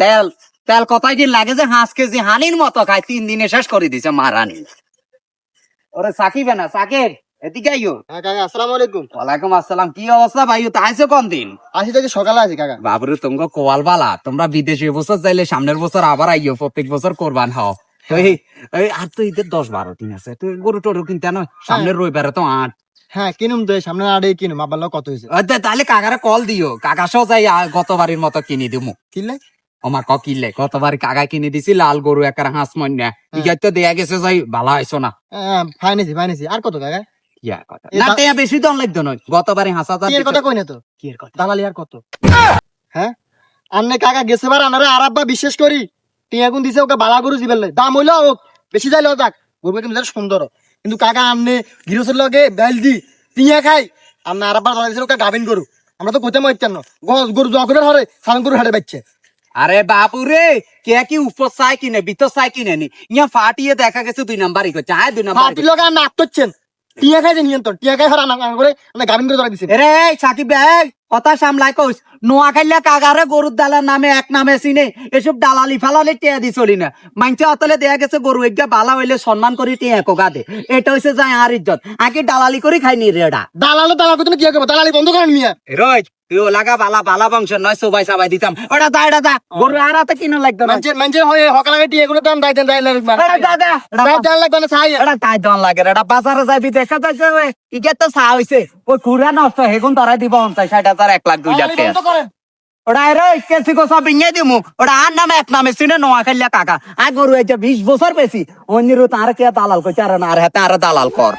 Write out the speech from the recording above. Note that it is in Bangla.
তেল তেল কথাই দিন লাগে যে 5 কেজি হানির মতো খায় 3 দিনে শেষ করে দিছে মারানি। ওরে সাকিবে না সাকিব এদিকে আইও। হ্যাঁ কাকা, আসসালামু আলাইকুম। ওয়ালাইকুম আসসালাম। কি অবস্থা ভাই? তো আইছো কোন দিন? আসি থেকে সকালে আছি কাকা। বাবরে তোমরা কোয়াল বালা, তোমরা বিদেশে বছর যাইলে সামনের বছর আবার আইও, প্রত্যেক বছর কোরবান হও। আর তো ঈদের 10-12 দিন আছে, তুই গরু টরু কিনতে নয় সামনের রবিবারে তো 8। হ্যাঁ কিনুম তো, সামনে আড়ে কিনুম, আবার কত হয়েছে? তাহলে কাকারে কল দিও, কাকা সহ যাই গতবারের মতো কিনে দিমু। কিনলে আমার কিনলে গতবার কাকা কিনে দিছি লাল গরু একটা হাঁস মন্যা, ইগাই তো দেয়া গেছে যাই ভালো হয়েছো না। ফাইনেছি। আর কত কাকা? না টেয়া বেশি দন লাগতো নয়, গতবারে হাঁস এর কথা কই না তো। কি এর কথা? দালালি আর কত? হ্যাঁ আন্নে কাকা গেছে বার আনারে আরাব্বা বিশ্বাস করি টিয়া গুন দিছে ওকে বালা গরু দিবেল দাম হইলো হোক বেশি যাইলেও যাক, গরু কিন্তু সুন্দর। কিন্তু কাকা আন্নে গিরসের লগে ডাইল দি টিয়া খাই, আন্না আরাব্বা দালা দিছে ওকে গাবিন গরু। আমরা তো কইতে মাইতাম না, গরু জগরের হরে সালাম গরু হাড়ে বাচ্চা। আরে বাপু রে, কে কি উপর চাই কিনে ভিতর চাই কিনে নি, ইয়া ফাটিয়ে দেখা গেছে 2 নাম্বারই করছে। আয় 2 নাম্বার পার্টি লগে আন্না আত্মচ্ছেন টিয়া খাই যে নিয়ন্ত্রণ, টিয়া খাই হরে আনা করে আন্না গাবিন গরু দালা দিছে। রে সাকিব ভাই কথা সামলাই কইস, নোয়া খাইলে কাগারে গরুর দালার নামে এক নামে চিনে, এসব দালালি ফালালি টিয়া দি চলি না। মাইনছে অতলে দেয়া গেছে গরু একটা বালা হইলে সম্মান করি টিয়া কোগা দে, এটা হইছে যায় আর ইজ্জত। আগে দালালি করি খাইনি রেডা দালালো দালাল করতে কি করবো, দালালি বন্ধ করেন মিয়া। রোজ তুই লাগা বালা বালা বংশ নয়, সবাই সবাই দিতাম। ওটা দা এটা দা গরু আর হাতে কিনা লাগতো না। মানুষের হয়ে হকাল লাগে টিয়া গুলো দাম দাইতেন লাগবে না চাই এটা তাই দন লাগে, এটা বাজারে যাবি দেখা যাচ্ছে ইকে তো চা হইছে, ওই খুঁড়া নষ্ট হেগুন তরাই দিব 50,000 1 লাখ 2 লাখ টাকা। করেন। ওটা রে কেসি কোসা বিঙে দিমু, ওটা আর নামে এক নামে চিনে নোয়া খাইলে কাকা। আর গরু এই যে 20 বছর বেশি অন্যের তার কে দালাল কইছে, আর না আর হাতে আর দালাল কর।